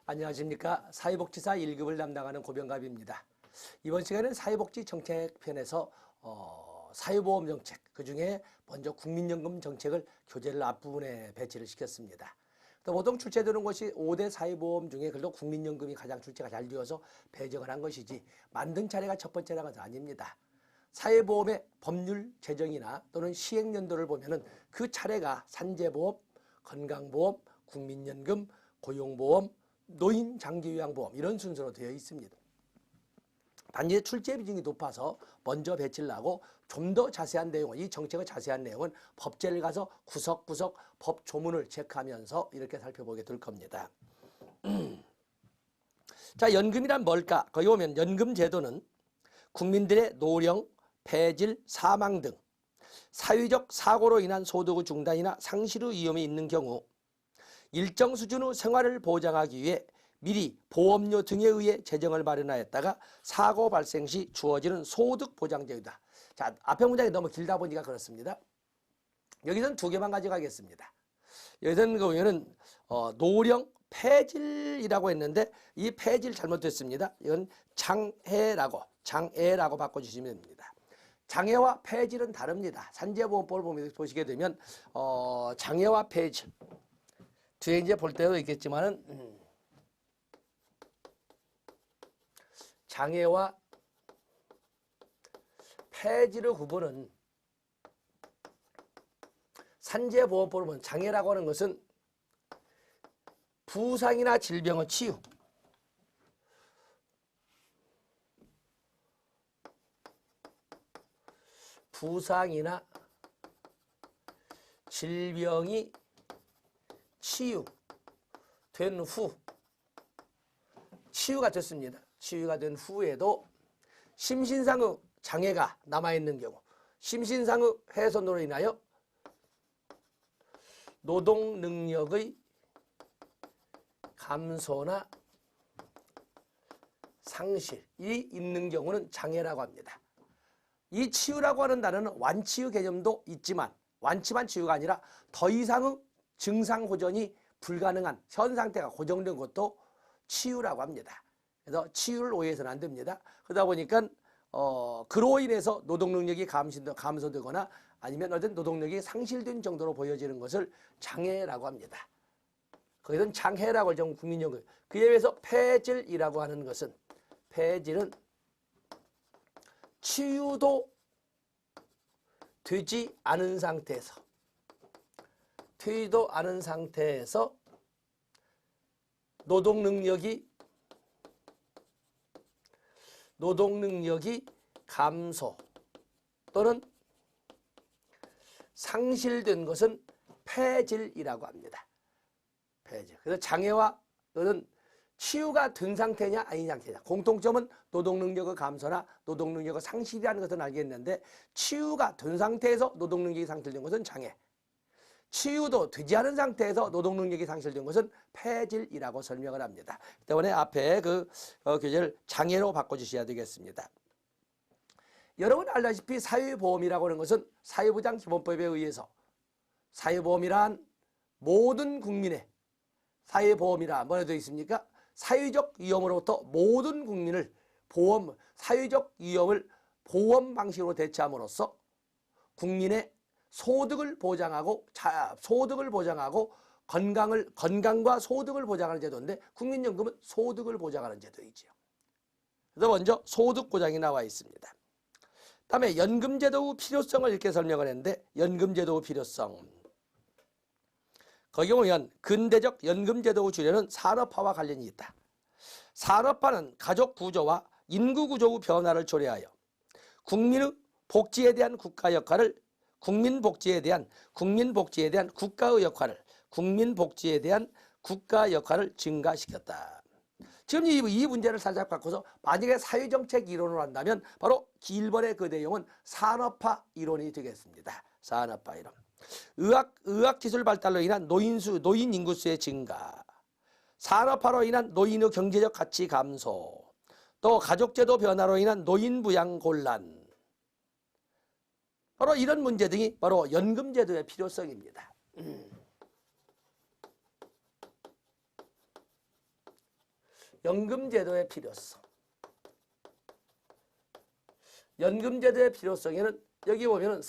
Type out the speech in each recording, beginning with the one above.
안녕하십니까. 사회복지사 1급을 담당하는 고병갑입니다. 이번 시간에는 사회복지 정책편에서 사회보험 정책, 그중에 먼저 국민연금 정책을 교재를 앞부분에 배치를 시켰습니다. 보통 출제되는 것이 5대 사회보험 중에 그래도 국민연금이 가장 출제가 잘 되어서 배정을 한 것이지 만든 차례가 첫 번째라는 것은 아닙니다. 사회보험의 법률 제정이나 또는 시행연도를 보면은 그 차례가 산재보험, 건강보험, 국민연금, 고용보험, 노인 장기요양보험 이런 순서로 되어 있습니다. 단지 출제 비중이 높아서 먼저 배치를 하고 좀 더 자세한 내용은 이 정책의 자세한 내용은 법제를 가서 구석구석 법 조문을 체크하면서 이렇게 살펴보게 될 겁니다. 자, 연금이란 뭘까? 거기 보면 연금 제도는 국민들의 노령, 폐질, 사망 등 사회적 사고로 인한 소득의 중단이나 상실의 위험이 있는 경우 일정 수준의 생활을 보장하기 위해 미리 보험료 등에 의해 재정을 마련하였다가 사고 발생 시 주어지는 소득 보장제도다. 자, 앞에 문장이 너무 길다 보니까 그렇습니다. 여기서는 두 개만 가져가겠습니다. 여기서는 보면은 노령, 폐질이라고 했는데 이 폐질 잘못됐습니다. 이건 장애라고 바꿔주시면 됩니다. 장애와 폐질은 다릅니다. 산재보험법을 보시게 되면 장애와 폐질 뒤에 이제 볼 때도 있겠지만은 장애와 폐질의 구분은 산재보험법을 보면 장애라고 하는 것은 부상이나 질병의 치유, 부상이나 질병이 치유된 후, 치유가 됐습니다. 치유가 된 후에도 심신상의 장애가 남아있는 경우, 심신상의 훼손으로 인하여 노동 능력의 감소나 상실이 있는 경우는 장애라고 합니다. 이 치유라고 하는 단어는 완치의 개념도 있지만 완치만 치유가 아니라 더 이상의 증상 호전이 불가능한 현 상태가 고정된 것도 치유라고 합니다. 그래서 치유를 오해해서는 안 됩니다. 그러다 보니까 그로 인해서 노동 능력이 감소되거나 아니면 어떤 노동력이 상실된 정도로 보여지는 것을 장애라고 합니다. 거기서는 장애라고 좀 국민연금. 그에 비해서 폐질이라고 하는 것은 폐질은 치유도 되지 않은 상태에서 노동 능력이 감소 또는 상실된 것은 폐질이라고 합니다. 폐질. 그래서 장애와 또는 치유가 된 상태냐 아닌 상태냐. 공통점은 노동 능력의 감소나 노동 능력의 상실이라는 것은 알겠는데 치유가 된 상태에서 노동 능력이 상실된 것은 장애. 치유도 되지 않은 상태에서 노동 능력이 상실된 것은 폐질이라고 설명을 합니다. 때문에 앞에 그 교재를 장애로 바꿔주셔야 되겠습니다. 여러분 알다시피 사회보험이라고 하는 것은 사회보장기본법에 의해서 사회보험이란 모든 국민의 사회보험이라 뭐라 되어 있습니까? 사회적 위험으로부터 모든 국민을 사회적 위험을 보험 방식으로 대체함으로써 국민의 소득을 보장하고 건강과 소득을 보장하는 제도인데 국민연금은 소득을 보장하는 제도이죠. 그래서 먼저 소득 보장이 나와 있습니다. 다음에 연금제도의 필요성을 이렇게 설명을 했는데 연금제도의 필요성. 거기 보면 근대적 연금제도의 주례는 산업화와 관련이 있다. 산업화는 가족 구조와 인구 구조의 변화를 초래하여 국민의 복지에 대한 국가 역할을 국민복지에 대한 국가 역할을 증가시켰다. 지금 이 문제를 살짝 바꿔서 만약에 사회정책 이론으로 한다면 바로 길번의 그 내용은 산업화 이론이 되겠습니다. 산업화 이론. 의학기술 발달로 인한 노인 인구수의 증가, 산업화로 인한 노인의 경제적 가치 감소, 또 가족제도 변화로 인한 노인 부양 곤란, 바로 이런 문제 등이 바로 연금제도의 필요성입니다. 연금제도의 필요성. 연금제도의 필요성에는 여기 보면은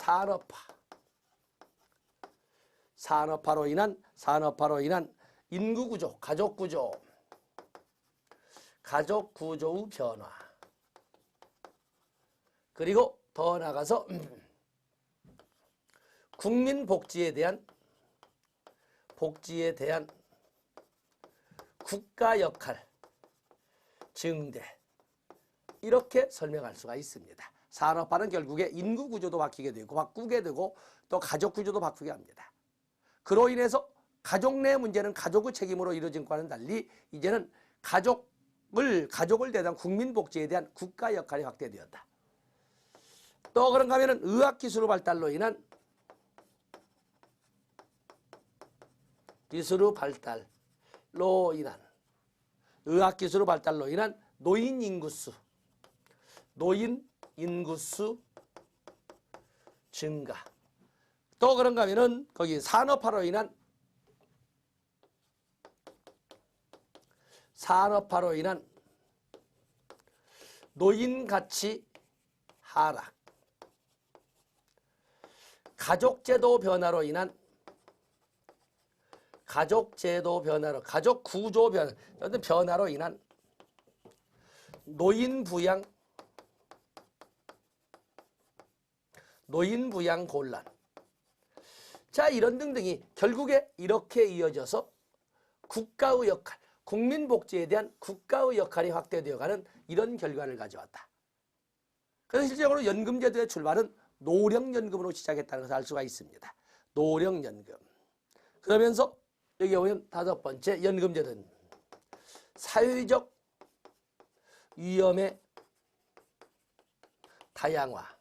산업화로 인한 인구구조, 가족구조의 변화. 그리고 더 나아가서 국민 복지에 대한 국가 역할 증대. 이렇게 설명할 수가 있습니다. 산업화는 결국에 인구 구조도 바꾸게 되고 또 가족 구조도 바꾸게 합니다. 그로 인해서 가족 내 문제는 가족의 책임으로 이루어진 것과는 달리 이제는 가족을 대한 국민 복지에 대한 국가 역할이 확대되었다. 또 그런가 하면은 의학기술의 발달로 인한 노인 인구수 증가. 또 그런가 하면은 거기 산업화로 인한 노인 가치 하락. 가족제도 변화로 인한 가족 구조 변화로 인한 노인 부양 곤란. 자, 이런 등등이 결국에 이렇게 이어져서 국가의 역할, 국민복지에 대한 국가의 역할이 확대되어가는 이런 결과를 가져왔다. 그래서 실질적으로 연금제도의 출발은 노령연금으로 시작했다는 것을 알 수가 있습니다. 노령연금. 그러면서 여기 보면 5번째 연금제도는 사회적 위험의 다양화.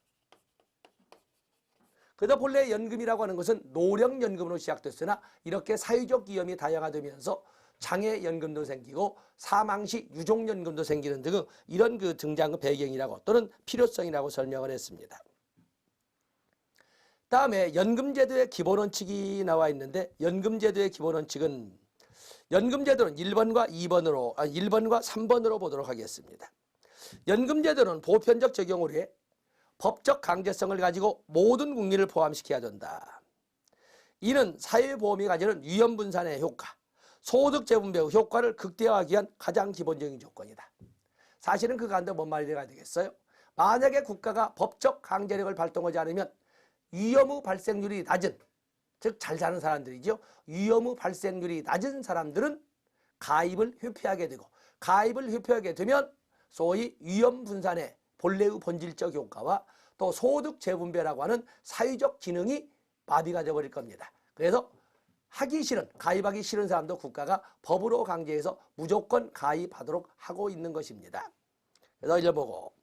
그래서 본래 연금이라고 하는 것은 노령연금으로 시작됐으나 이렇게 사회적 위험이 다양화되면서 장애연금도 생기고 사망시 유족연금도 생기는 등 이런 그 등장 배경이라고 또는 필요성이라고 설명을 했습니다. 다음에 연금제도의 기본원칙이 나와 있는데 연금제도의 기본원칙은 연금제도는 1번과 3번으로 보도록 하겠습니다. 연금제도는 보편적 적용을 위해 법적 강제성을 가지고 모든 국민을 포함시켜야 된다. 이는 사회보험이 가지는 위험분산의 효과, 소득재분배의 효과를 극대화하기 위한 가장 기본적인 조건이다. 사실은 그 가운데 뭔 말이 돼야 되겠어요? 만약에 국가가 법적 강제력을 발동하지 않으면 위험의 발생률이 낮은, 즉 잘 사는 사람들이죠. 위험의 발생률이 낮은 사람들은 가입을 회피하게 되고 가입을 회피하게 되면 소위 위험분산의 본래의 본질적 효과와 또 소득 재분배라고 하는 사회적 기능이 마비가 되어버릴 겁니다. 그래서 가입하기 싫은 사람도 국가가 법으로 강제해서 무조건 가입하도록 하고 있는 것입니다. 그래서 읽어보고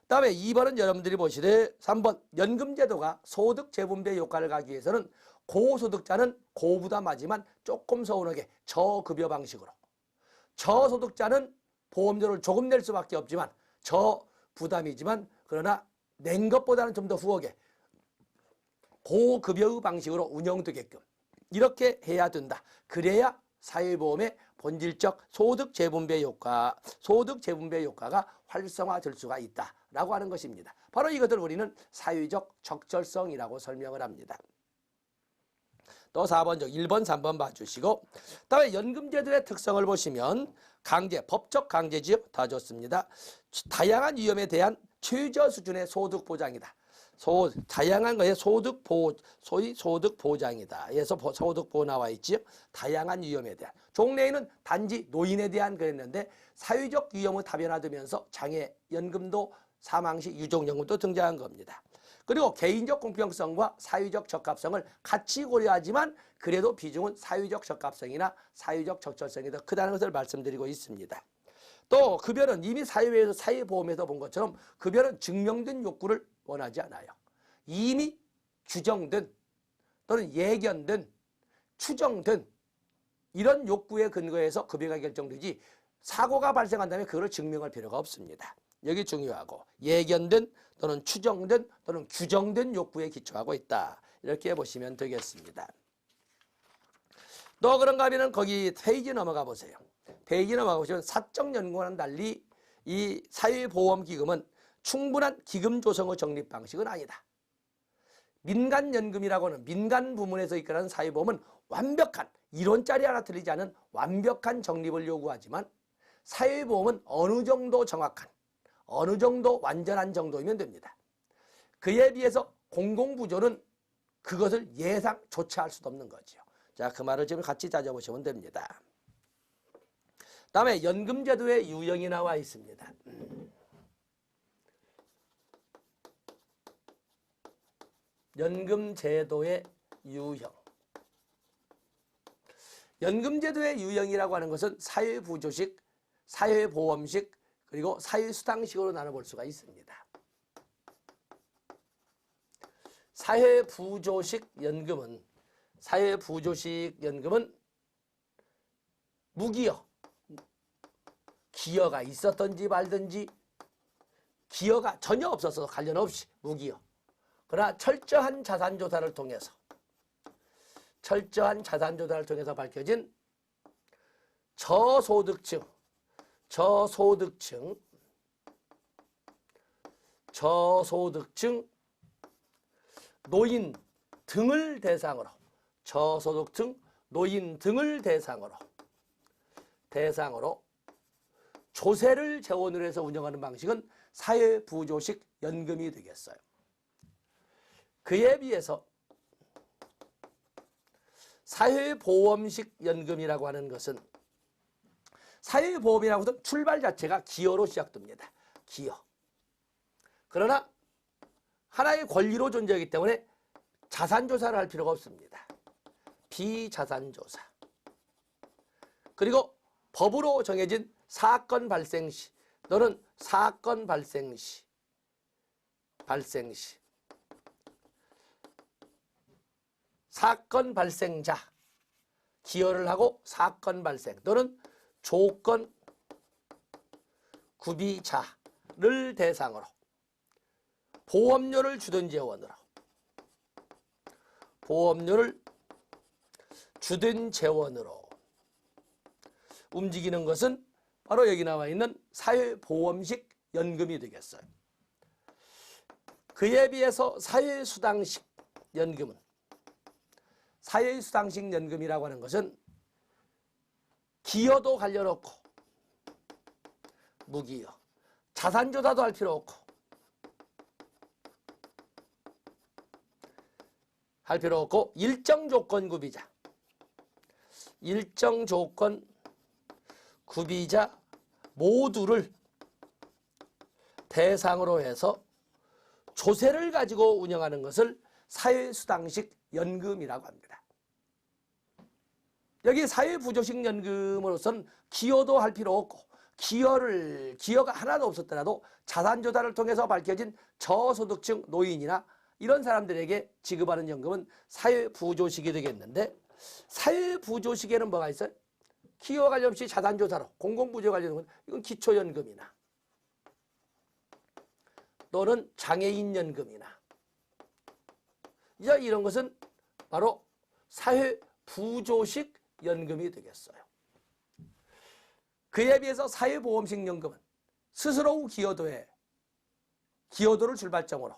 다음에 2번은 여러분들이 보시되 3번 연금제도가 소득 재분배 효과를 가기 위해서는 고소득자는 고부담하지만 조금 서운하게 저급여 방식으로, 저소득자는 보험료를 조금 낼 수밖에 없지만 저부담이지만 그러나 낸 것보다는 좀 더 후하게 고급여의 방식으로 운영되게끔 이렇게 해야 된다. 그래야 사회보험의 본질적 소득 재분배 효과가 활성화될 수가 있다라고 하는 것입니다. 바로 이것을 우리는 사회적 적절성이라고 설명을 합니다. 또 4번적 1번, 3번 봐주시고 다음에 연금제도의 특성을 보시면 법적 강제지역 다 좋습니다. 다양한 위험에 대한 최저 수준의 소득 보장이다. 다양한 것의 소위 소득 보장이다. 그래서 소득 보호 나와 있지요. 다양한 위험에 대한. 종래에는 단지 노인에 대한 그랬는데 사회적 위험이 다변화되면서 장애연금도 사망시 유족연금도 등장한 겁니다. 그리고 개인적 공평성과 사회적 적합성을 같이 고려하지만 그래도 비중은 사회적 적합성이나 사회적 적절성이 더 크다는 것을 말씀드리고 있습니다. 또 급여는 이미 사회에서 사회보험에서 본 것처럼 급여는 증명된 욕구를 원하지 않아요. 이미 규정된 또는 예견된 추정된 이런 욕구에 근거해서 급여가 결정되지 사고가 발생한다면 그걸 증명할 필요가 없습니다. 여기 중요하고 예견된 또는 추정된 또는 규정된 욕구에 기초하고 있다. 이렇게 보시면 되겠습니다. 또 그런가 하면 거기 페이지 넘어가 보세요. 페이지 넘어가보시면 사적연금과는 달리 이 사회보험기금은 충분한 기금 조성의 적립 방식은 아니다. 민간연금이라고 하는 민간 부문에서 이끌어가는 사회보험은 완벽한 이론짜리 하나 틀리지 않은 완벽한 적립을 요구하지만 사회보험은 어느 정도 정확한 어느 정도 완전한 정도이면 됩니다. 그에 비해서 공공부조는 그것을 예상조차 할 수도 없는 거죠. 자, 그 말을 지금 같이 따져보시면 됩니다. 다음에 연금제도의 유형이 나와 있습니다. 연금제도의 유형. 연금제도의 유형이라고 하는 것은 사회부조식, 사회보험식, 그리고 사회수당식으로 나눠볼 수가 있습니다. 사회부조식 연금은 무기여, 기여가 있었든지 말든지 기여가 전혀 없어서 관련 없이 무기여. 그러나 철저한 자산조사를 통해서 밝혀진 저소득층 노인 등을 대상으로 저소득층 노인 등을 대상으로 조세를 재원으로 해서 운영하는 방식은 사회부조식 연금이 되겠어요. 그에 비해서 사회보험식 연금이라고 하는 것은 사회보험이라고 해서 출발 자체가 기여로 시작됩니다. 기여. 그러나 하나의 권리로 존재하기 때문에 자산조사를 할 필요가 없습니다. 비자산조사. 그리고 법으로 정해진 사건 발생 시 또는 사건 발생 시 사건 발생자 기여를 하고 사건 발생 또는 조건 구비자를 대상으로 보험료를 주든 재원으로 움직이는 것은 바로 여기 나와 있는 사회보험식 연금이 되겠어요. 그에 비해서 사회수당식 연금이라고 하는 것은 기여도 관련 없고 무기여, 자산조사도 할 필요 없고 일정 조건 구비자 모두를 대상으로 해서 조세를 가지고 운영하는 것을 사회수당식 연금이라고 합니다. 여기 사회부조식 연금으로서는 기여도 할 필요 없고 기여가 하나도 없었더라도 자산조사를 통해서 밝혀진 저소득층 노인이나 이런 사람들에게 지급하는 연금은 사회부조식이 되겠는데, 사회부조식에는 뭐가 있어요? 기여와 관련 없이 자산조사로 공공부조 관련된 건 이건 기초연금이나 또는 장애인연금이나 이런 것은 바로 사회부조식 연금이 되겠어요. 그에 비해서 사회보험식 연금은 스스로 기여도를 출발점으로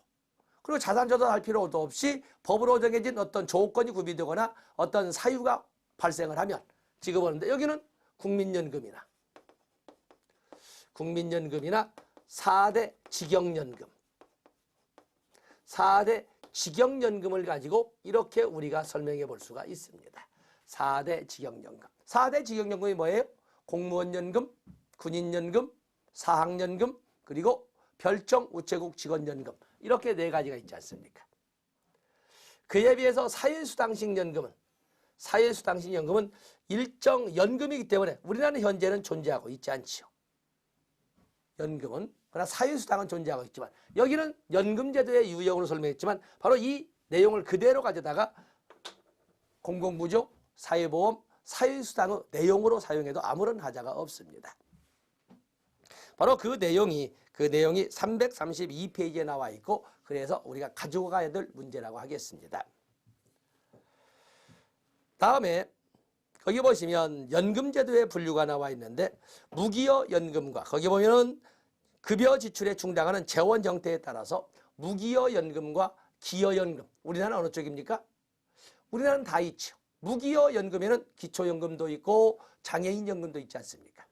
그리고 자산조사 할 필요도 없이 법으로 정해진 어떤 조건이 구비되거나 어떤 사유가 발생을 하면 지급하는데, 여기는 국민연금이나 4대 직영연금을 가지고 이렇게 우리가 설명해 볼 수가 있습니다. 4대 직영연금. 4대 직영연금이 뭐예요? 공무원연금, 군인연금, 사학연금, 그리고 별정 우체국 직원연금, 이렇게 4가지가 있지 않습니까? 그에 비해서 사회수당식 연금은 일정 연금이기 때문에 우리나라는 현재는 존재하고 있지 않지요. 연금은. 그러나 사회수당은 존재하고 있지만 여기는 연금제도의 유형으로 설명했지만 바로 이 내용을 그대로 가져다가 공공부조, 사회보험, 사회수당의 내용으로 사용해도 아무런 하자가 없습니다. 바로 그 내용이 332페이지에 나와 있고, 그래서 우리가 가지고 가야 될 문제라고 하겠습니다. 다음에 거기 보시면 연금제도의 분류가 나와 있는데 무기여 연금과 거기 보면은 급여 지출에 충당하는 재원 형태에 따라서 무기여 연금과 기여 연금. 우리나라는 어느 쪽입니까? 우리나라는 다 있죠. 무기여 연금에는 기초연금도 있고 장애인 연금도 있지 않습니까?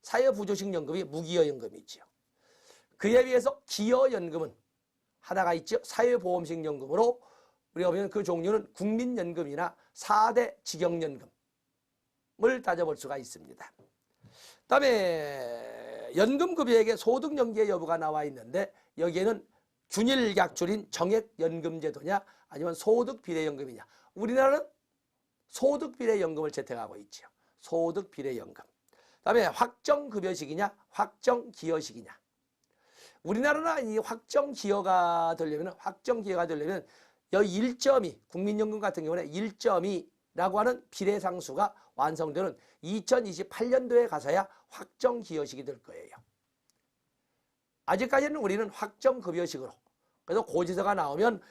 사회부조식 연금이 무기여 연금이지요. 그에 비해서 기여 연금은 하나가 있죠. 사회보험식 연금으로 우리가 보면 그 종류는 국민연금이나 4대 직영연금을 따져볼 수가 있습니다. 그다음에 연금급여액의 소득연계 여부가 나와 있는데 여기에는 균일약줄인 정액연금제도냐 아니면 소득비례연금이냐. 우리나라는 소득비례연금을 채택하고 있죠. 소득비례연금. 그다음에 확정급여식이냐 확정기여식이냐. 우리나라는 이 확정기여가 되려면 여기 1.2 국민연금 같은 경우는 1.2라고 하는 비례상수가 완성되는 2028년도에 가서야 확정기여식이 될 거예요. 아직까지는 우리는 확정급여식으로. 그래서 고지서가 나오면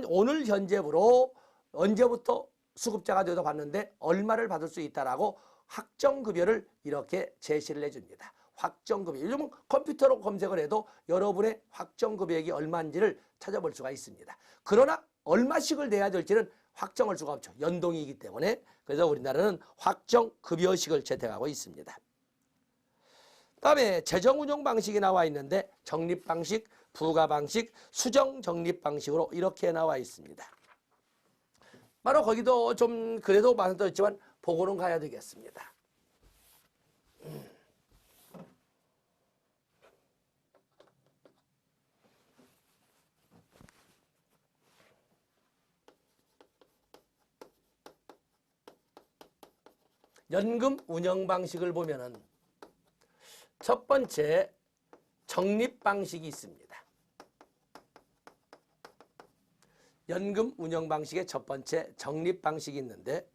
오늘 현재부로 언제부터 수급자가 되어서 받는데 얼마를 받을 수 있다라고 확정급여를 이렇게 제시를 해줍니다. 확정급여. 요즘은 컴퓨터로 검색을 해도 여러분의 확정급여액이 얼마인지를 찾아볼 수가 있습니다. 그러나 얼마씩을 내야 될지는 확정할 수가 없죠. 연동이기 때문에. 그래서 우리나라는 확정급여식을 채택하고 있습니다. 다음에 재정운용 방식이 나와 있는데 적립방식, 부가방식, 수정적립방식으로 이렇게 나와 있습니다. 바로 거기도 좀 그래도 말씀드렸지만 보고는 가야 되겠습니다. 연금 운영 방식을 보면은 첫 번째 적립 방식이 있습니다. 연금 운영 방식의 첫 번째 적립 방식이 있는데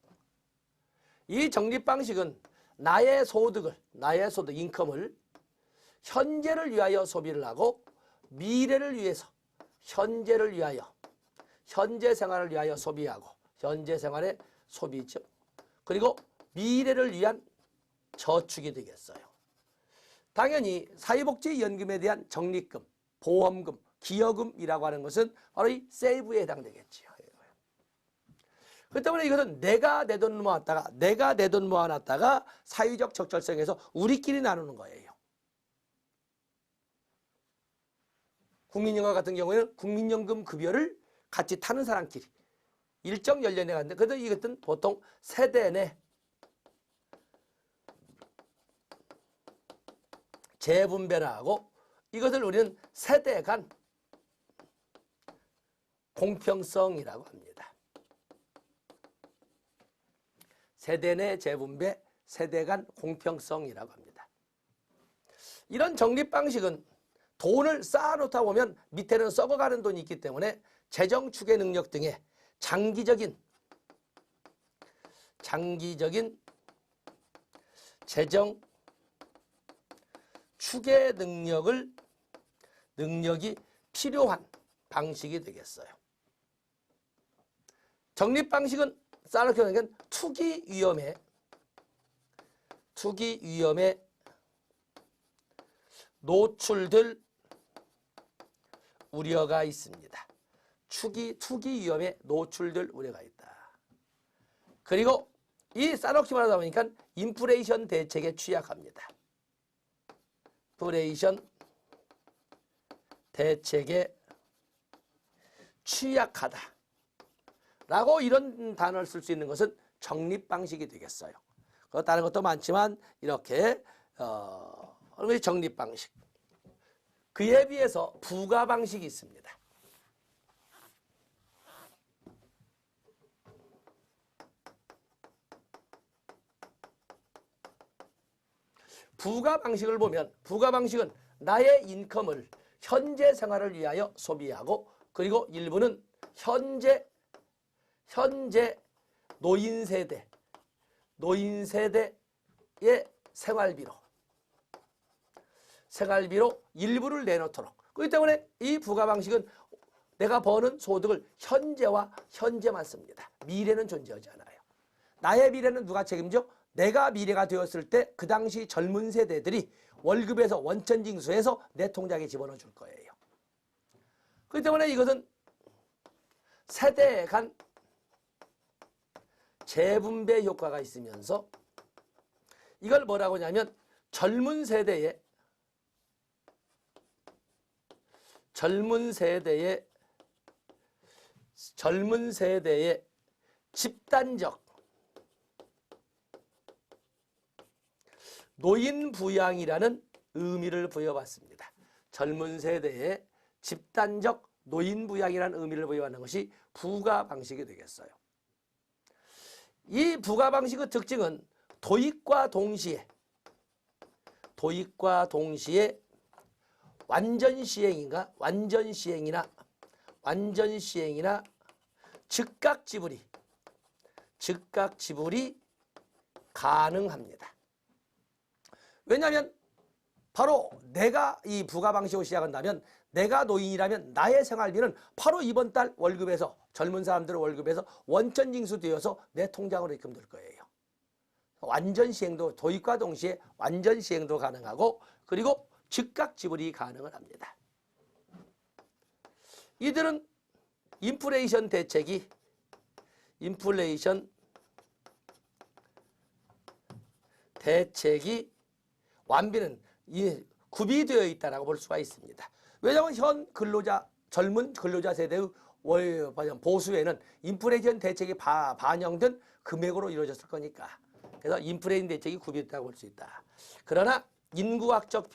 이 적립 방식은 나의 소득, 인컴을 현재를 위하여 소비를 하고 미래를 위해서 현재를 위하여 현재 생활을 위하여 소비하고 현재 생활의 소비죠. 그리고 미래를 위한 저축이 되겠어요. 당연히 사회복지연금에 대한 적립금, 보험금, 기여금이라고 하는 것은 바로 이 세이브에 해당되겠지요. 그렇기 때문에 이것은 내가 내 돈 모아놨다가 사회적 적절성에서 우리끼리 나누는 거예요. 국민연금 같은 경우에는 국민연금 급여를 같이 타는 사람끼리 일정 연령에 갔는데 그래도 이것은 보통 세대 내 재분배를 하고 이것을 우리는 세대 간 공평성이라고 합니다. 세대 내 재분배, 세대 간 공평성이라고 합니다. 이런 적립 방식은 돈을 쌓아놓다 보면 밑에는 썩어가는 돈이 있기 때문에 재정 추계 능력 등의 장기적인 재정 추계 능력이 필요한 방식이 되겠어요. 적립 방식은 쌓아놓게 되는 투기 위험에 노출될 우려가 있습니다. 투기 위험에 노출될 우려가 있다. 그리고 이 쌓아놓기만 하다 보니까 인플레이션 대책에 취약합니다. 인플레이션 대책에 취약하다. 라고 이런 단어를 쓸 수 있는 것은 적립 방식이 되겠어요. 다른 것도 많지만 이렇게 적립 방식. 그에 비해서 부가 방식이 있습니다. 부가 방식을 보면 부가 방식은 나의 인컴을 현재 생활을 위하여 소비하고 그리고 일부는 현재 노인 세대의 생활비로 일부를 내놓도록. 그렇기 때문에 이 부가 방식은 내가 버는 소득을 현재만 씁니다. 미래는 존재하지 않아요. 나의 미래는 누가 책임져? 내가 미래가 되었을 때 그 당시 젊은 세대들이 월급에서 원천징수해서 내 통장에 집어넣어 줄 거예요. 그렇기 때문에 이것은 세대 간 재분배 효과가 있으면서 이걸 뭐라고 하냐면 젊은 세대의 집단적 노인 부양이라는 의미를 부여받습니다. 젊은 세대의 집단적 노인 부양이라는 의미를 부여받는 것이 부가 방식이 되겠어요. 이 부가 방식의 특징은 도입과 동시에 완전 시행이나 즉각 지불이 가능합니다. 왜냐하면 바로 내가 이 부가 방식으로 시작한다면 내가 노인이라면 나의 생활비는 바로 이번 달 월급에서 젊은 사람들의 월급에서 원천 징수되어서 내 통장으로 입금될 거예요. 완전 시행도 도입과 동시에 완전 시행도 가능하고 그리고 즉각 지불이 가능을 합니다. 이들은 인플레이션 대책이 완비는 구비되어 있다고 볼 수가 있습니다. 왜냐하면 현 젊은 근로자 세대의 보수에는 인플레이션 대책이 반영된 금액으로 이루어졌을 거니까. 그래서 인플레이션 대책이 구비됐다고 볼 수 있다. 그러나 인구학적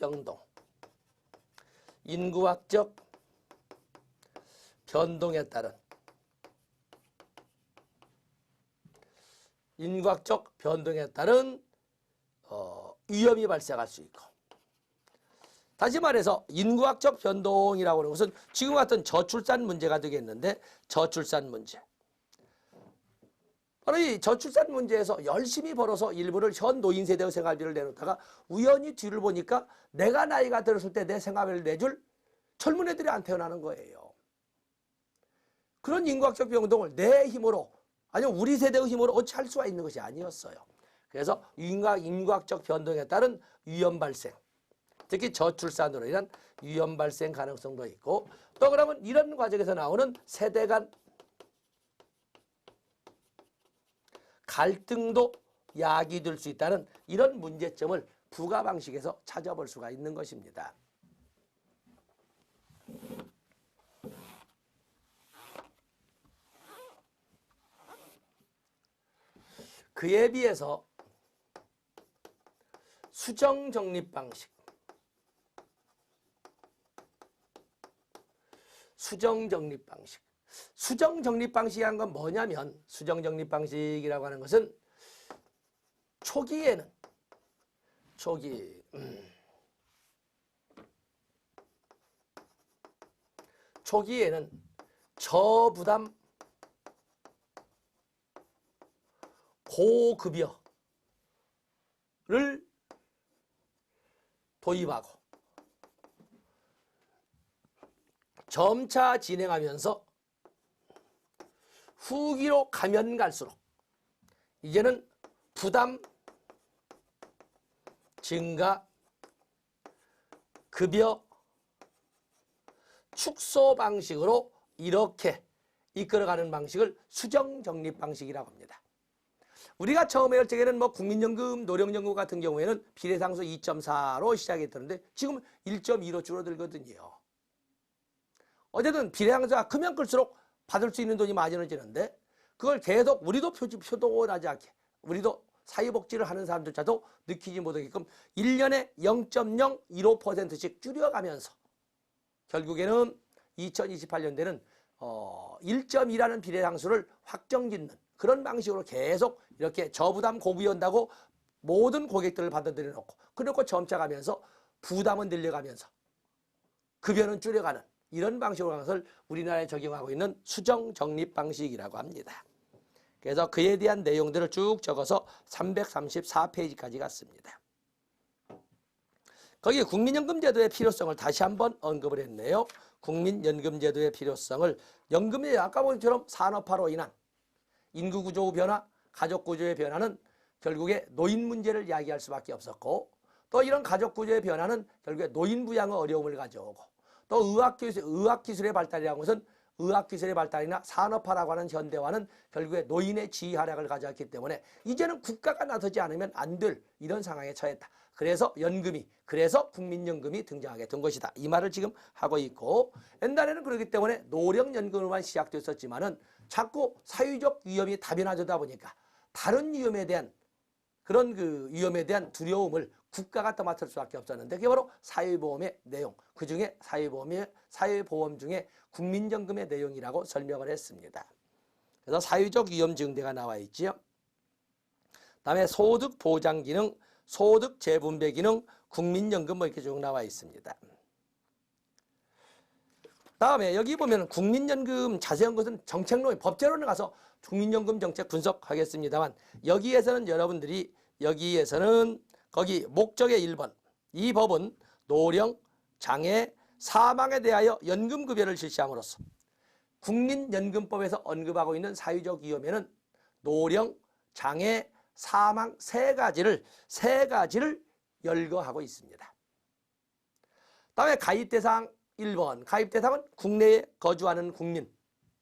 변동에 따른 위험이 발생할 수 있고, 다시 말해서 인구학적 변동이라고 하는 것은 지금 같은 저출산 문제가 되겠는데, 저출산 문제. 바로 이 저출산 문제에서 열심히 벌어서 일부를 현 노인 세대의 생활비를 내놓다가 우연히 뒤를 보니까 내가 나이가 들었을 때 내 생활비를 내줄 젊은 애들이 안 태어나는 거예요. 그런 인구학적 변동을 내 힘으로, 아니면 우리 세대의 힘으로 어찌 할 수가 있는 것이 아니었어요. 그래서 인구학적 변동에 따른 위험 발생, 특히 저출산으로 인한 위험 발생 가능성도 있고, 또 그러면 이런 과정에서 나오는 세대 간 갈등도 야기될 수 있다는 이런 문제점을 부가 방식에서 찾아볼 수가 있는 것입니다. 그에 비해서 수정적립 방식, 수정적립 방식이라는 건 뭐냐면, 수정적립 방식이라고 하는 것은 초기에는 저부담 고급여를 도입하고 점차 진행하면서 후기로 가면 갈수록 이제는 부담 증가, 급여 축소 방식으로 이렇게 이끌어가는 방식을 수정적립 방식이라고 합니다. 우리가 처음에 할 적에는 국민연금, 노령연금 같은 경우에는 비례상수 2.4로 시작했었는데 지금 1.2로 줄어들거든요. 어쨌든 비례상수가 크면 클수록 받을 수 있는 돈이 많아지는데, 그걸 계속 우리도 표동을 하지 않게, 우리도 사회복지를 하는 사람들조차도 느끼지 못하게끔 1년에 0.015%씩 줄여가면서 결국에는 2028년대는 1.2라는 비례상수를 확정짓는 그런 방식으로 계속 이렇게 저부담 고급여한다고 모든 고객들을 받아들여 놓고, 그리고 점차 가면서 부담은 늘려가면서 급여는 줄여가는 이런 방식으로 하는 것을 우리나라에 적용하고 있는 수정적립 방식이라고 합니다. 그래서 그에 대한 내용들을 쭉 적어서 334페이지까지 갔습니다. 거기에 국민연금제도의 필요성을 다시 한번 언급을 했네요. 국민연금제도의 필요성을, 연금이 아까 본 것처럼 산업화로 인한 인구구조 변화, 가족 구조의 변화는 결국에 노인 문제를 이야기할 수밖에 없었고, 또 이런 가족 구조의 변화는 결국에 노인 부양의 어려움을 가져오고, 또 의학기술의 발달이라는 것은 의학기술의 발달이나 산업화라고 하는 현대화는 결국에 노인의 지위 하락을 가져왔기 때문에 이제는 국가가 나서지 않으면 안 될 이런 상황에 처했다. 그래서 국민연금이 등장하게 된 것이다. 이 말을 지금 하고 있고, 옛날에는 그렇기 때문에 노령연금으로만 시작됐었지만은 자꾸 사회적 위험이 다변화되다 보니까 다른 위험에 대한 그런 위험에 대한 두려움을 국가가 떠맡을 수밖에 없었는데, 그게 바로 사회보험의 내용, 그중에 사회보험 중에 국민연금의 내용이라고 설명을 했습니다. 그래서 사회적 위험 증대가 나와 있지요. 다음에 소득 보장 기능, 소득 재분배 기능, 국민연금 뭐 이렇게 쭉 나와 있습니다. 다음에 여기 보면 국민연금 자세한 것은 정책론, 법제론에 가서 국민연금 정책 분석하겠습니다만, 여기에서는 거기 목적의 1번, 이 법은 노령, 장애, 사망에 대하여 연금급여를 실시함으로써 국민연금법에서 언급하고 있는 사회적 위험에는 노령, 장애, 사망 세 가지를 열거하고 있습니다. 다음에 가입대상 1번, 가입대상은 국내에 거주하는 국민,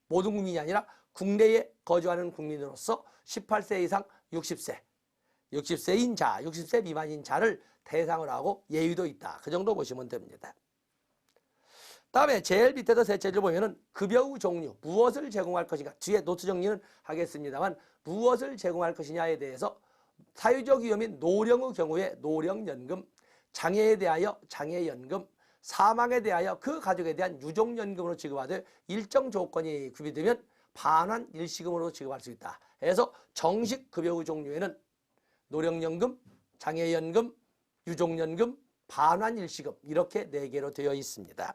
모든 국민이 아니라 국내에 거주하는 국민으로서 18세 이상 60세인 자, 60세 미만인 자를 대상으로 하고 예외도 있다. 그 정도 보시면 됩니다. 다음에 제일 밑에서 셋째를 보면은 급여의 종류, 무엇을 제공할 것인가. 뒤에 노트 정리는 하겠습니다만, 무엇을 제공할 것이냐에 대해서 사회적 위험인 노령의 경우에 노령연금, 장애에 대하여 장애연금, 사망에 대하여 그 가족에 대한 유족연금으로 지급하되 일정 조건이 구비되면 반환 일시금으로 지급할 수 있다. 그래서 정식 급여의 종류에는 노령연금, 장애연금, 유족연금, 반환 일시금 이렇게 4개로 되어 있습니다.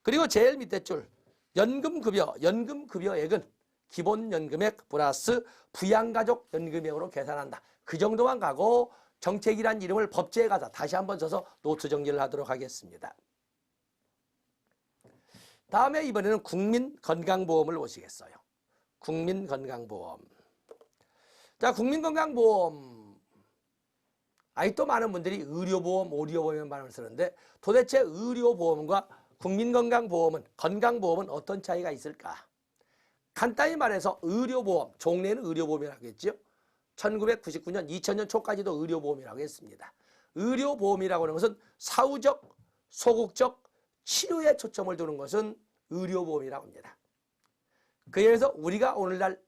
그리고 제일 밑에 줄 연금급여액은 기본연금액 플러스 부양가족 연금액으로 계산한다. 그 정도만 가고 정책이란 이름을 법제에 가서 다시 한번 써서 노트 정리를 하도록 하겠습니다. 다음에 이번에는 국민건강보험을 보시겠어요. 국민건강보험. 자, 국민건강보험. 또 많은 분들이 의료보험, 오리오보험이라는 말을 쓰는데, 도대체 의료보험과 국민건강보험은, 건강보험은 어떤 차이가 있을까? 간단히 말해서 의료보험, 종래는 의료보험이라고 했죠. 1999년, 2000년 초까지도 의료보험이라고 했습니다. 의료보험이라고 하는 것은 사후적, 소극적 치료에 초점을 두는 것은 의료보험이라고 합니다. 그래서 우리가 오늘날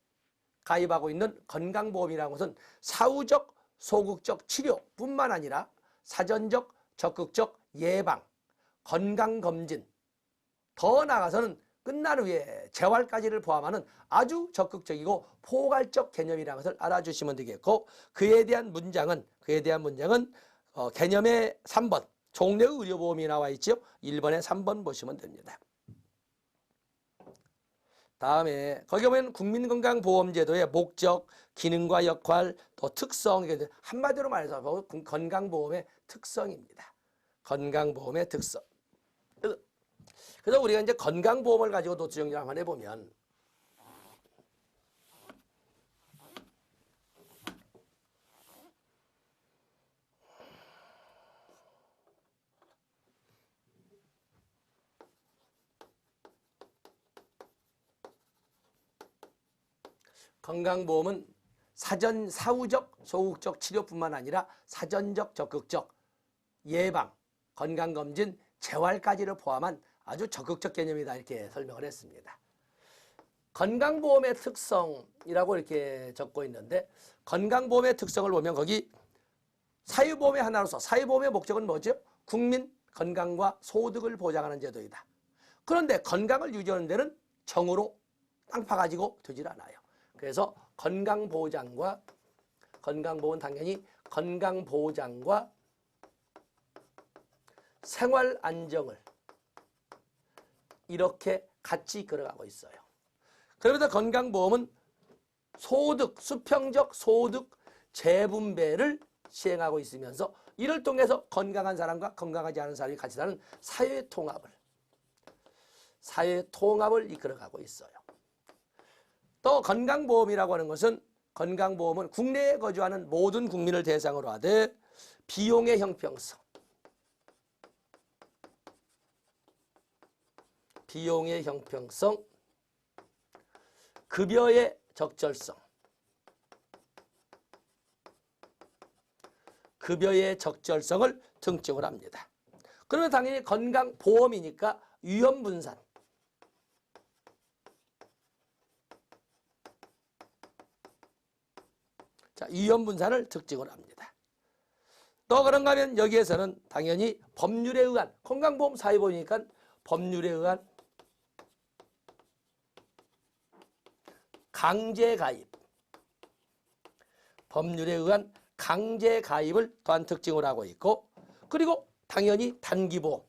가입하고 있는 건강보험이라는 것은 사후적, 소극적 치료뿐만 아니라 사전적, 적극적 예방, 건강검진, 더 나아가서는 끝난 후에 재활까지를 포함하는 아주 적극적이고 포괄적 개념이라는 것을 알아주시면 되겠고, 그에 대한 문장은 개념의 3번, 종래의 의료보험이 나와 있죠. 1번에 3번 보시면 됩니다. 다음에 거기 보면 국민건강보험제도의 목적, 기능과 역할, 또 특성, 한마디로 말해서 건강보험의 특성입니다. 건강보험의 특성. 그래서 우리가 이제 건강보험을 가지고 노트 정리를 한번 해보면, 건강보험은 사후적, 소극적 치료뿐만 아니라 사전적, 적극적 예방, 건강검진, 재활까지를 포함한 아주 적극적 개념이다. 이렇게 설명을 했습니다. 건강보험의 특성이라고 이렇게 적고 있는데, 건강보험의 특성을 보면 거기 사회보험의 하나로서, 사회보험의 목적은 뭐죠? 국민 건강과 소득을 보장하는 제도이다. 그런데 건강을 유지하는 데는 정으로 땅파 가지고 되질 않아요. 그래서 건강보장은 당연히 건강보장과 생활안정을 이렇게 같이 걸어가고 있어요. 그러면서 건강보험은 수평적 소득 재분배를 시행하고 있으면서 이를 통해서 건강한 사람과 건강하지 않은 사람이 같이 사는 사회통합을 이끌어가고 있어요. 또 건강보험이라고 하는 것은 건강보험은 국내에 거주하는 모든 국민을 대상으로 하되 비용의 형평성, 비용의 형평성, 급여의 적절성, 급여의 적절성을 특징을 합니다. 그러면 당연히 건강보험이니까 위험분산, 자, 위험분산을 특징을 합니다. 또 그런가 하면 여기에서는 당연히 법률에 의한, 건강보험 사회보험이니까 법률에 의한 강제가입, 법률에 의한 강제가입을 또한 특징을 하고 있고, 그리고 당연히 단기보험,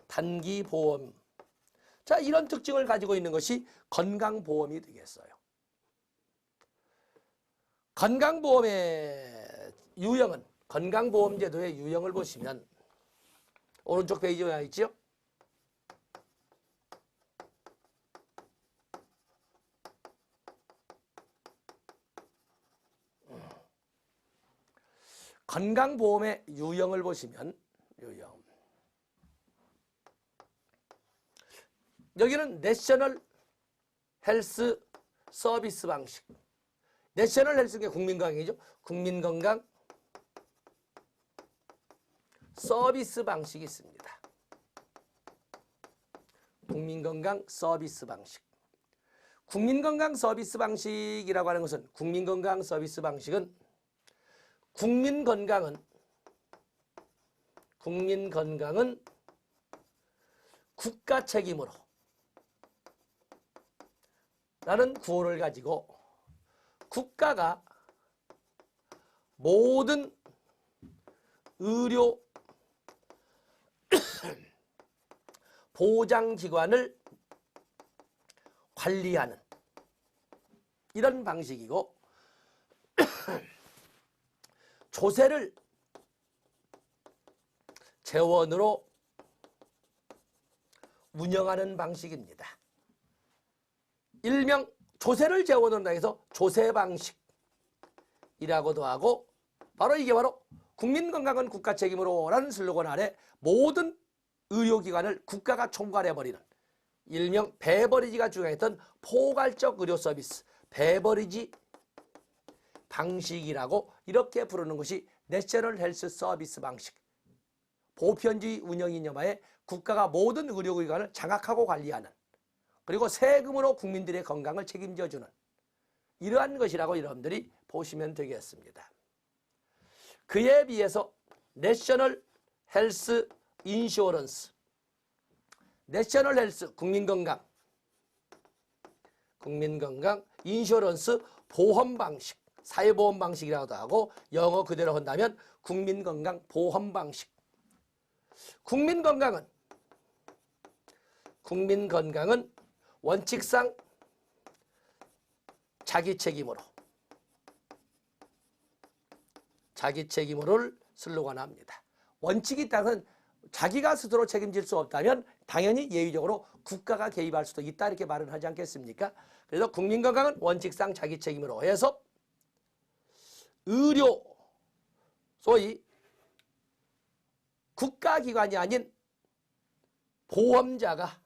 단기보험. 자, 이런 특징을 가지고 있는 것이 건강보험이 되겠어요. 건강보험의 유형은, 건강보험제도의 유형을 보시면 오른쪽 페이지에 나와 있죠? 건강보험의 유형을 보시면, 유형. 여기는 내셔널 헬스 서비스 방식. 내셔널 헬스가 국민건강이죠. 국민건강 서비스 방식이 있습니다. 국민건강 서비스 방식. 국민건강 서비스 방식이라고 하는 것은, 국민건강 서비스 방식은 국민건강은 국가 책임으로 라는 구호를 가지고 국가가 모든 의료 보장기관을 관리하는 이런 방식이고, 조세를 재원으로 운영하는 방식입니다. 일명 조세를 재원으로 해서 조세 방식이라고도 하고, 바로 이게 바로 국민건강은 국가 책임으로 라는 슬로건 아래 모든 의료기관을 국가가 총괄해버리는, 일명 배버리지가 주장했던 포괄적 의료 서비스, 배버리지 방식이라고 이렇게 부르는 것이 내셔널 헬스 서비스 방식. 보편주의 운영이념하에 국가가 모든 의료기관을 장악하고 관리하는, 그리고 세금으로 국민들의 건강을 책임져주는 이러한 것이라고 여러분들이 보시면 되겠습니다. 그에 비해서 내셔널 헬스 인슈어런스, 내셔널 헬스 국민건강, 인슈어런스 보험 방식, 사회보험 방식이라고도 하고, 영어 그대로 한다면 국민건강 보험 방식. 국민건강은 원칙상 자기 책임으로를 슬로건합니다. 원칙이 있다는, 자기가 스스로 책임질 수 없다면 당연히 예외적으로 국가가 개입할 수도 있다, 이렇게 말을 하지 않겠습니까? 그래서 국민건강은 원칙상 자기 책임으로 해서 의료, 소위 국가기관이 아닌 보험자가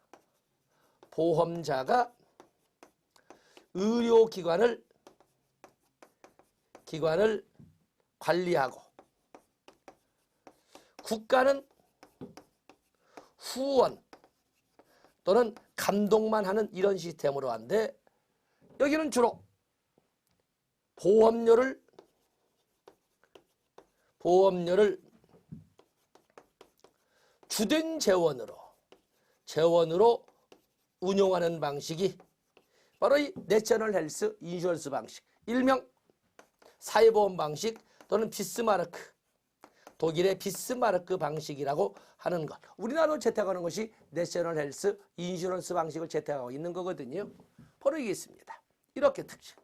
의료기관을 관리하고, 국가는 후원 또는 감독만 하는 이런 시스템으로 하는데, 여기는 주로 보험료를 주된 재원으로 운용하는 방식이 바로 이 내셔널 헬스 인슈런스 방식, 일명 사회보험 방식 또는 비스마르크, 독일의 비스마르크 방식이라고 하는 것. 우리나라로 채택하는 것이 내셔널 헬스 인슈런스 방식을 채택하고 있는 거거든요. 바로 이게 있습니다. 이렇게 특징.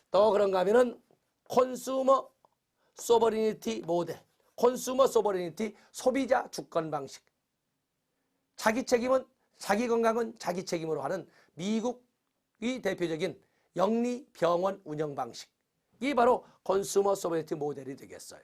또 그런가 하면은 콘슈머 소버리니티 모델, 콘슈머 소버리니티 소비자 주권 방식. 자기 책임은 자기 건강은 자기 책임으로 하는 미국이 대표적인 영리병원 운영 방식. 이 바로 컨슈머 소버니티 모델이 되겠어요.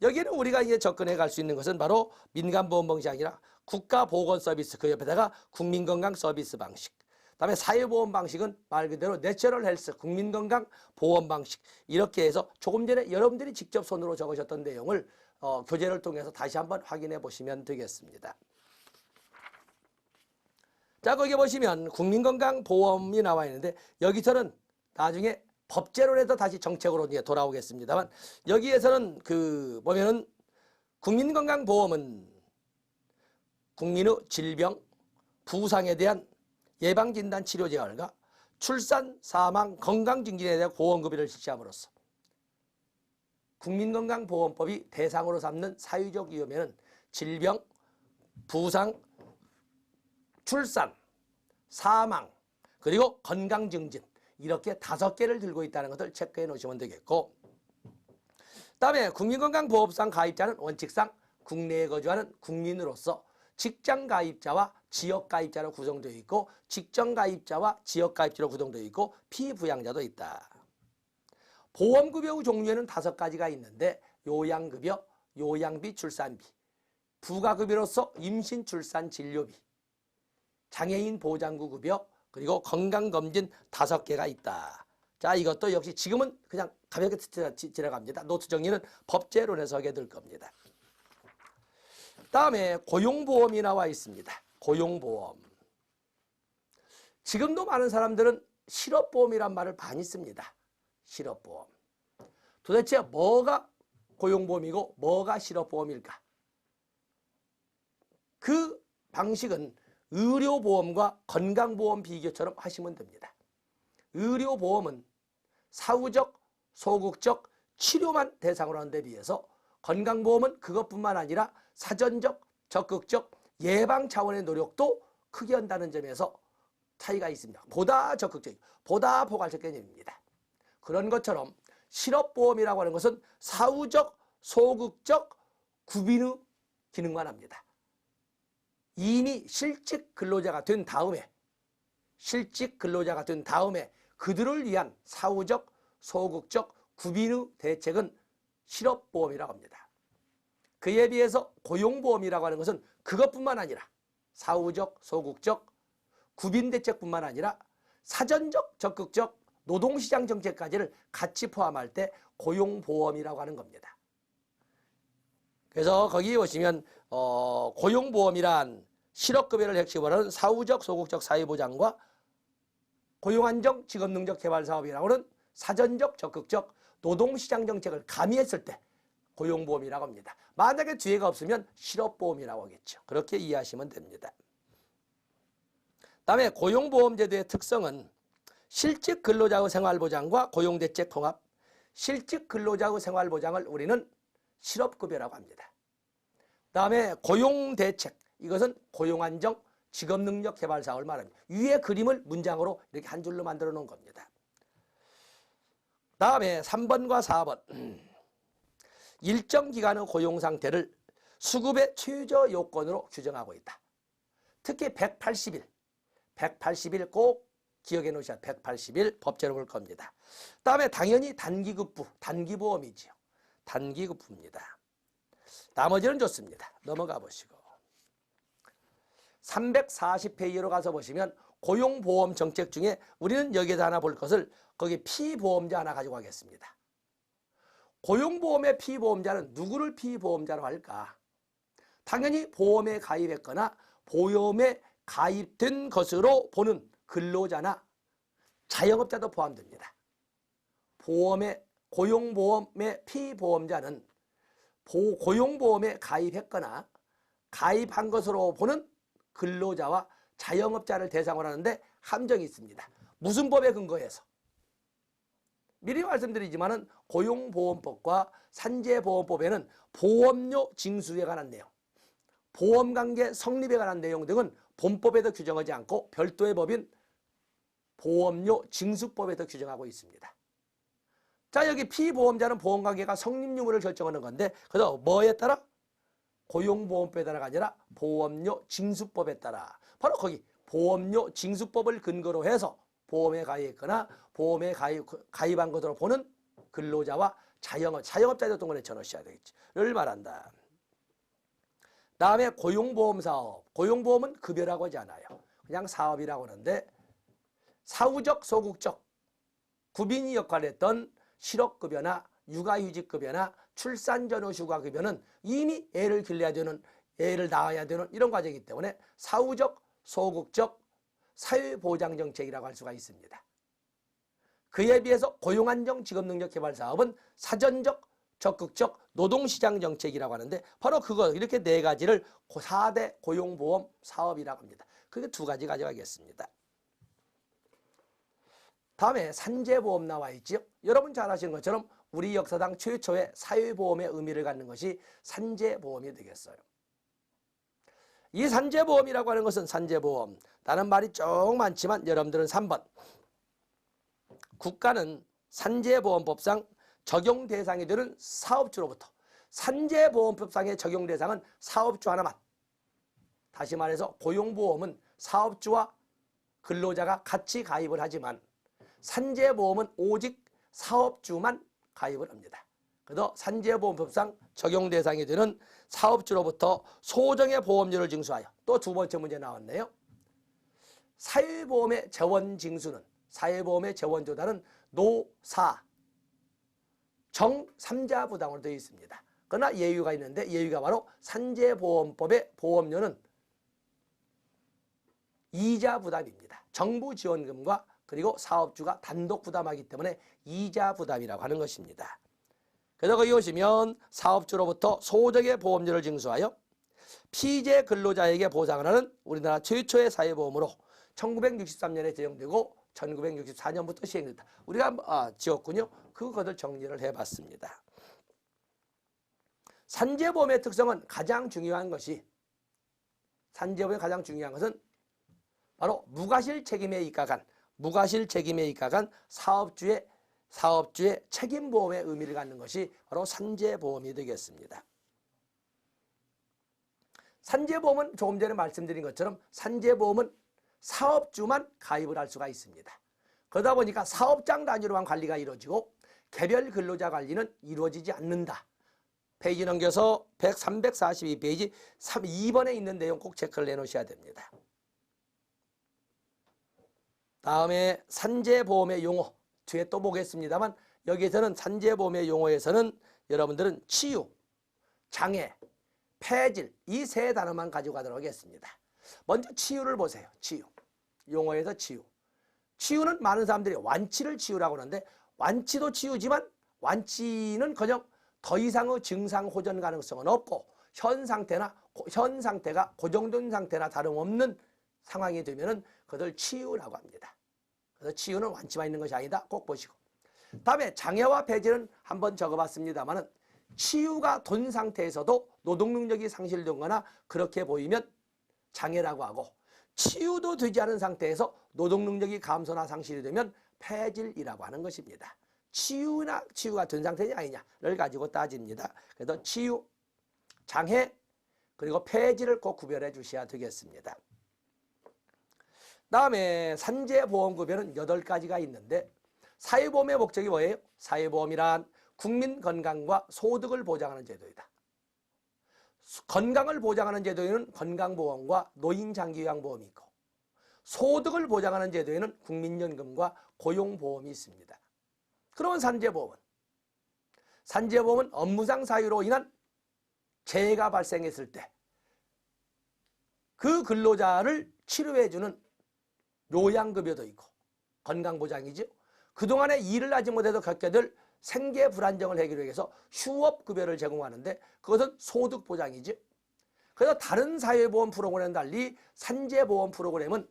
여기는 우리가 이제 접근해 갈 수 있는 것은 바로 민간보험 방식이 아니라 국가보건 서비스, 그 옆에다가 국민건강 서비스 방식. 그다음에 사회보험 방식은 말 그대로 내처럴 헬스, 국민건강 보험 방식. 이렇게 해서 조금 전에 여러분들이 직접 손으로 적으셨던 내용을 교재를 통해서 다시 한번 확인해 보시면 되겠습니다. 자, 거기 보시면 국민건강보험이 나와 있는데 여기서는 나중에 법제론에서 다시 정책으로 이제 돌아오겠습니다만 여기에서는 보면은 국민건강보험은 국민의 질병, 부상에 대한 예방진단 치료 재활과 출산, 사망, 건강증진에 대한 보험급여를 실시함으로써 국민건강보험법이 대상으로 삼는 사회적 위험에는 질병, 부상, 출산, 사망, 그리고 건강증진 이렇게 5개를 들고 있다는 것을 체크해 놓으시면 되겠고, 그다음에 국민건강보험상 가입자는 원칙상 국내에 거주하는 국민으로서 직장가입자와 지역가입자로 구성되어 있고 직전가입자와 지역가입자로 구성되어 있고 피부양자도 있다. 보험급여의 종류에는 5가지가 있는데 요양급여, 요양비, 출산비, 부가급여로서 임신, 출산, 진료비, 장애인 보장구 급여, 그리고 건강검진 5개가 있다. 자, 이것도 역시 지금은 그냥 가볍게 지나갑니다. 노트 정리는 법제론에서 하게 될 겁니다. 다음에 고용보험이 나와 있습니다. 고용보험. 지금도 많은 사람들은 실업보험이란 말을 많이 씁니다. 실업보험. 도대체 뭐가 고용보험이고 뭐가 실업보험일까? 그 방식은 의료보험과 건강보험 비교처럼 하시면 됩니다. 의료보험은 사후적, 소극적 치료만 대상으로 하는 데 비해서 건강보험은 그것뿐만 아니라 사전적, 적극적 예방 차원의 노력도 크게 한다는 점에서 차이가 있습니다. 보다 적극적이고 보다 포괄적 개념입니다. 그런 것처럼 실업보험이라고 하는 것은 사후적, 소극적 구빈의 기능만 합니다. 이미 실직 근로자가 된 다음에 그들을 위한 사후적, 소극적 구빈의 대책은 실업보험이라고 합니다. 그에 비해서 고용보험이라고 하는 것은 그것뿐만 아니라 사후적, 소극적 구빈 대책뿐만 아니라 사전적, 적극적 노동시장 정책까지를 같이 포함할 때 고용보험이라고 하는 겁니다. 그래서 거기 보시면 고용보험이란 실업급여를 핵심으로 하는 사후적, 소극적 사회보장과 고용안정, 직업능력 개발 사업이라고 하는 사전적, 적극적 노동시장 정책을 가미했을 때 고용보험이라고 합니다. 만약에 뒤에가 없으면 실업보험이라고 하겠죠. 그렇게 이해하시면 됩니다. 다음에 고용보험제도의 특성은 실직 근로자의 생활보장과 고용대책 통합, 실직 근로자의 생활보장을 우리는 실업급여라고 합니다. 다음에 고용대책, 이것은 고용안정, 직업능력 개발 사업을 말합니다. 위의 그림을 문장으로 이렇게 한 줄로 만들어 놓은 겁니다. 다음에 3번과 4번. 일정 기간의 고용 상태를 수급의 최저 요건으로 규정하고 있다. 특히 180일 꼭 기억해 놓으셔야 180일 법제로 볼 겁니다. 다음에 당연히 단기급부, 단기보험이지요. 단기급부입니다. 나머지는 좋습니다. 넘어가 보시고 340페이지로 가서 보시면 고용보험 정책 중에 우리는 여기에다 하나 볼 것을 거기 피보험자 하나 가지고 가겠습니다. 고용보험의 피보험자는 누구를 피보험자로 할까? 당연히 보험에 가입했거나 보험에 가입된 것으로 보는 근로자나 자영업자도 포함됩니다. 고용보험의 피보험자는 고용보험에 가입했거나 가입한 것으로 보는 근로자와 자영업자를 대상으로 하는데 함정이 있습니다. 무슨 법에 근거해서? 미리 말씀드리지만은 고용보험법과 산재보험법에는 보험료 징수에 관한 내용, 보험관계 성립에 관한 내용 등은 본법에도 규정하지 않고 별도의 법인 보험료 징수법에도 규정하고 있습니다. 자, 여기 피보험자는 보험관계가 성립 유무를 결정하는 건데 그래서 뭐에 따라? 고용보험법에 따라가 아니라 보험료 징수법에 따라. 바로 거기 보험료 징수법을 근거로 해서 보험에 가입했거나 보험에 가입한 것으로 보는 근로자와 자영업자의 동원에 쳐넣으셔야 되겠지.를 말한다. 다음에 고용보험사업. 고용보험은 급여라고 하지 않아요. 그냥 사업이라고 하는데 사후적, 소극적, 구빈이 역할을 했던 실업급여나 육아휴직급여나 출산전후휴가급여는 이미 애를 길러야 되는, 애를 낳아야 되는 이런 과정이기 때문에 사후적, 소극적 사회보장정책이라고 할 수가 있습니다. 그에 비해서 고용안정 직업능력개발사업은 사전적, 적극적 노동시장 정책이라고 하는데 바로 그거 이렇게 네 가지를 4대 고용보험 사업이라고 합니다. 그게 두 가지 가져가겠습니다. 다음에 산재보험 나와 있죠. 여러분 잘 아시는 것처럼 우리 역사상 최초의 사회보험의 의미를 갖는 것이 산재보험이 되겠어요. 이 산재보험이라고 하는 것은 산재보험. 다른 말이 쭉 많지만 여러분들은 3번. 국가는 산재보험법상 적용 대상이 되는 사업주로부터 산재보험법상의 적용 대상은 사업주 하나만. 다시 말해서 고용보험은 사업주와 근로자가 같이 가입을 하지만 산재보험은 오직 사업주만 가입을 합니다. 그래서 산재보험법상 적용 대상이 되는 사업주로부터 소정의 보험료를 징수하여 또 두 번째 문제 나왔네요. 사회보험의 재원 징수는 사회보험의 재원 조달은 노사 정 3자 부담으로 되어 있습니다. 그러나 예외가 있는데 예외가 바로 산재보험법의 보험료는 이자 부담입니다. 정부 지원금과 그리고 사업주가 단독 부담하기 때문에 이자 부담이라고 하는 것입니다. 그래서 거기 오시면 사업주로부터 소정의 보험료를 징수하여 피재 근로자에게 보상을 하는 우리나라 최초의 사회보험으로 1963년에 제정되고 1964년부터 시행됐다. 우리가 지었군요. 그것을 정리를 해봤습니다. 산재보험의 특성은 가장 중요한 것이 산재보험의 가장 중요한 것은 바로 무과실 책임에 입각한 사업주의 책임보험의 의미를 갖는 것이 바로 산재보험이 되겠습니다. 산재보험은 조금 전에 말씀드린 것처럼 산재보험은 사업주만 가입을 할 수가 있습니다. 그러다 보니까 사업장 단위로만 관리가 이루어지고 개별 근로자 관리는 이루어지지 않는다. 페이지 넘겨서 342페이지 2번에 있는 내용 꼭 체크를 해놓으셔야 됩니다. 다음에 산재보험의 용어 뒤에 또 보겠습니다만 여기에서는 산재보험의 용어에서는 여러분들은 치유, 장애, 폐질 이 세 단어만 가지고 가도록 하겠습니다. 먼저 치유를 보세요. 치유. 용어에서 치유. 치유는 많은 사람들이 완치를 치유라고 하는데 완치도 치유지만 완치는커녕 더 이상의 증상 호전 가능성은 없고 현 상태가 고정된 상태나 다름없는 상황이 되면은 그것을 치유라고 합니다. 그래서 치유는 완치만 있는 것이 아니다. 꼭 보시고. 다음에 장애와 폐질은 한번 적어봤습니다만은 치유가 된 상태에서도 노동능력이 상실된 거나 그렇게 보이면 장애라고 하고 치유도 되지 않은 상태에서 노동능력이 감소나 상실이 되면 폐질이라고 하는 것입니다. 치유가 된 상태냐 아니냐를 가지고 따집니다. 그래서 치유, 장애, 그리고 폐질을 꼭 구별해 주셔야 되겠습니다. 다음에 산재보험급여는 8가지가 있는데 사회보험의 목적이 뭐예요? 사회보험이란 국민 건강과 소득을 보장하는 제도이다. 건강을 보장하는 제도에는 건강보험과 노인장기요양보험이 있고 소득을 보장하는 제도에는 국민연금과 고용보험이 있습니다. 그러면 산재보험은 업무상 사유로 인한 재해가 발생했을 때 그 근로자를 치료해주는 요양급여도 있고 건강보장이죠. 그동안에 일을 하지 못해도 겪게 될 생계 불안정을 해결하기 위해서 휴업급여를 제공하는데 그것은 소득보장이죠. 그래서 다른 사회보험 프로그램과 달리 산재보험 프로그램은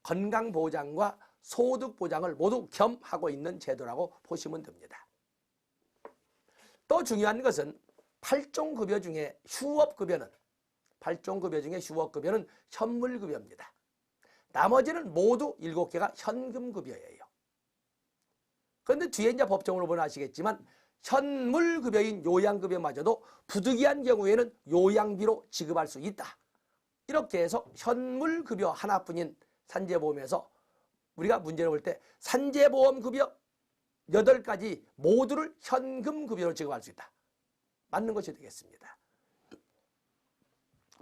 건강보장과 소득보장을 모두 겸하고 있는 제도라고 보시면 됩니다. 또 중요한 것은 8종 급여 중에 휴업급여는 현물급여입니다. 나머지는 모두 7개가 현금급여예요. 그런데 뒤에 이제 법정으로 보면 아시겠지만 현물급여인 요양급여마저도 부득이한 경우에는 요양비로 지급할 수 있다. 이렇게 해서 현물급여 하나뿐인 산재보험에서 우리가 문제를 볼 때 산재보험급여 8가지 모두를 현금급여로 지급할 수 있다. 맞는 것이 되겠습니다.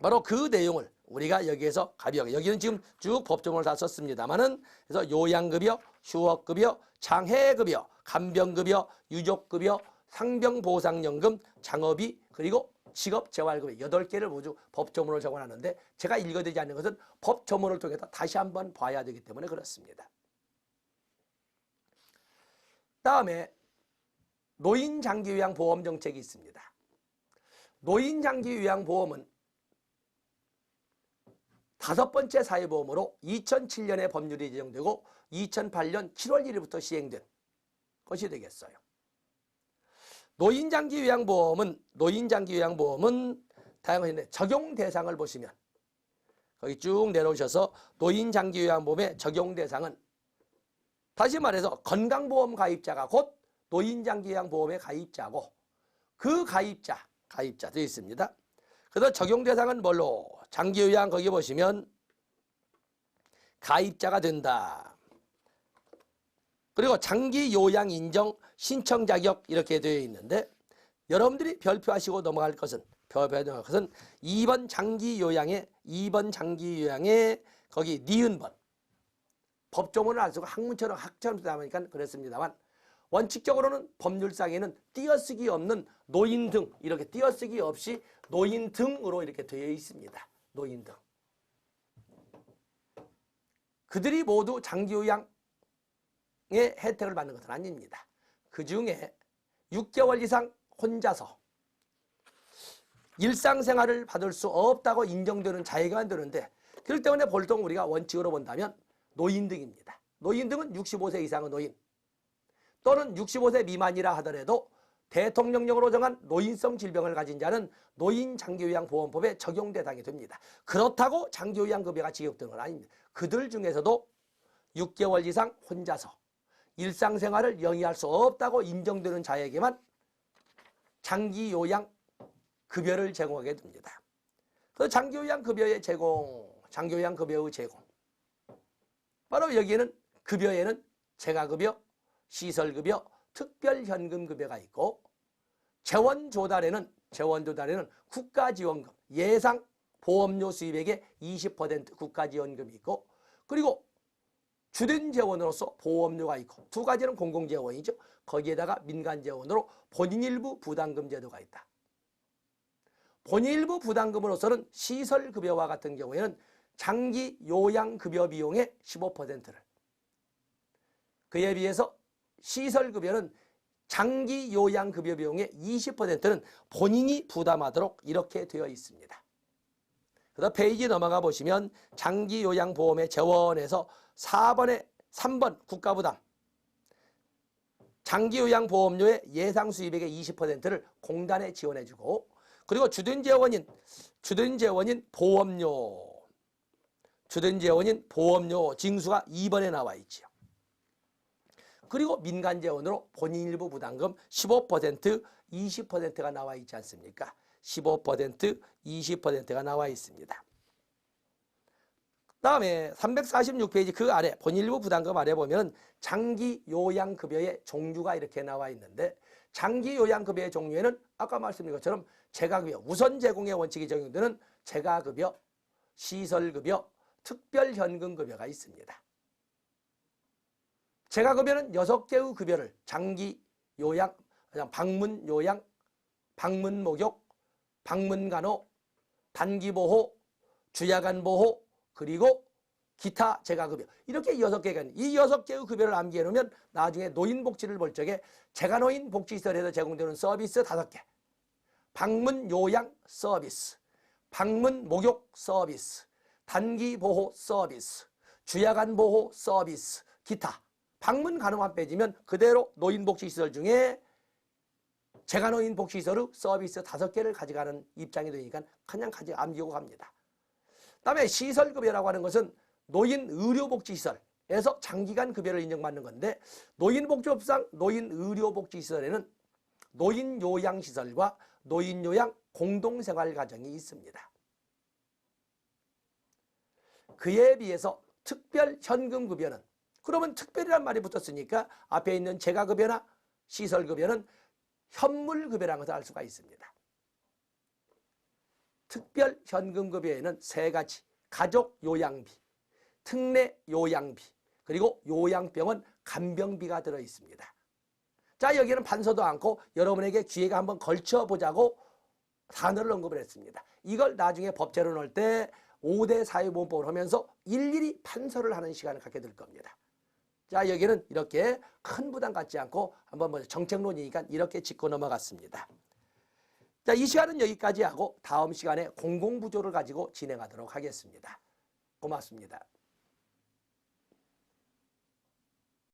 바로 그 내용을 우리가 여기에서 가벼하게, 여기는 지금 쭉 법조문을 다 썼습니다만은, 그래서 요양급여, 휴업급여, 장해급여, 간병급여, 유족급여, 상병보상연금, 장업이, 그리고 직업재활급여 8개를 모두 법조문을 적어놨는데 제가 읽어드리지 않는 것은 법조문을 통해서 다시 한번 봐야 되기 때문에 그렇습니다. 다음에 노인장기요양보험 정책이 있습니다. 노인장기요양보험은 5번째 사회보험으로 2007년에 법률이 제정되고 2008년 7월 1일부터 시행된 것이 되겠어요. 노인장기요양보험은 다양한 건데 적용 대상을 보시면 거기 쭉 내려오셔서 노인장기요양보험의 적용 대상은 다시 말해서 건강보험 가입자가 곧 노인장기요양보험의 가입자고 그 가입자 되어 있습니다. 그래서 적용 대상은 뭘로? 장기요양 거기 보시면 가입자가 된다. 그리고 장기요양 인정 신청 자격 이렇게 되어 있는데 여러분들이 별표하시고 넘어갈 것은 2번 장기요양에 거기 니은번 법조문을 안 쓰고 학문처럼 학처럼 쓰다 보니까 그랬습니다만 원칙적으로는 법률상에는 띄어쓰기 없는 노인 등 이렇게 띄어쓰기 없이 노인 등으로 이렇게 되어 있습니다. 노인 등. 그들이 모두 장기요양의 혜택을 받는 것은 아닙니다. 그 중에 6개월 이상 혼자서 일상생활을 받을 수 없다고 인정되는 자에게만 되는데 그렇기 때문에 보통 우리가 원칙으로 본다면 노인 등입니다. 노인 등은 65세 이상의 노인 또는 65세 미만이라 하더라도 대통령령으로 정한 노인성 질병을 가진 자는 노인장기요양보험법에 적용 대상이 됩니다. 그렇다고 장기요양급여가 지급되는 건 아닙니다. 그들 중에서도 6개월 이상 혼자서 일상생활을 영위할 수 없다고 인정되는 자에게만 장기요양급여를 제공하게 됩니다. 그래서 장기요양급여의 제공, 바로 여기에는 급여에는 재가급여, 시설급여, 특별현금급여가 있고 재원조달에는 국가지원금, 예상 보험료 수입액의 20% 국가지원금이 있고 그리고 주된 재원으로서 보험료가 있고 두 가지는 공공재원이죠. 거기에다가 민간재원으로 본인일부 부담금 제도가 있다. 본인일부 부담금으로서는 시설급여와 같은 경우에는 장기요양급여 비용의 15%를 그에 비해서 시설급여는 장기요양급여 비용의 20%는 본인이 부담하도록 이렇게 되어 있습니다. 그래서 페이지 넘어가 보시면 장기요양보험의 재원에서 3번 국가부담 장기요양보험료의 예상 수입액의 20%를 공단에 지원해주고 그리고 주된 재원인 보험료 징수가 2번에 나와 있지요. 그리고 민간재원으로 본인일부 부담금 15%, 20%가 나와 있지 않습니까? 15%, 20%가 나와 있습니다. 다음에 346페이지 그 아래 본인일부 부담금 아래 보면 장기요양급여의 종류가 이렇게 나와 있는데 장기요양급여의 종류에는 아까 말씀드린 것처럼 재가급여, 우선 제공의 원칙이 적용되는 재가급여, 시설급여, 특별현금급여가 있습니다. 재가급여는 6개의 급여를 장기요양, 방문요양, 방문목욕, 방문간호, 단기보호, 주야간보호, 그리고 기타 재가급여 이렇게 6개가 있는 이 6개의 급여를 암기해 놓으면 나중에 노인복지를 볼 적에 재가노인복지시설에서 제공되는 서비스 5개 방문요양 서비스, 방문목욕 서비스, 단기보호 서비스, 주야간보호 서비스, 기타 방문간호만 빼지면 그대로 노인복지시설 중에 재가노인복지시설의 서비스 5개를 가져가는 입장이 되니까 그냥 암기하고 갑니다. 그다음에 시설급여라고 하는 것은 노인의료복지시설에서 장기간 급여를 인정받는 건데 노인복지법상 노인의료복지시설에는 노인요양시설과 노인요양 공동생활가정이 있습니다. 그에 비해서 특별 현금급여는, 그러면 특별이란 말이 붙었으니까 앞에 있는 재가급여나 시설급여는 현물급여라는 것을 알 수가 있습니다. 특별 현금급여에는 세 가지, 가족 요양비, 특례 요양비, 그리고 요양병원 간병비가 들어 있습니다. 자, 여기는 판서도 않고 여러분에게 기회가 한번 걸쳐보자고 단어를 언급을 했습니다. 이걸 나중에 법제로 넣을 때 5대 사회보험법을 하면서 일일이 판서를 하는 시간을 갖게 될 겁니다. 자, 여기는 이렇게 큰 부담 갖지 않고 한번 먼저 정책론이니까 이렇게 짚고 넘어갔습니다. 자, 이 시간은 여기까지 하고 다음 시간에 공공부조를 가지고 진행하도록 하겠습니다. 고맙습니다.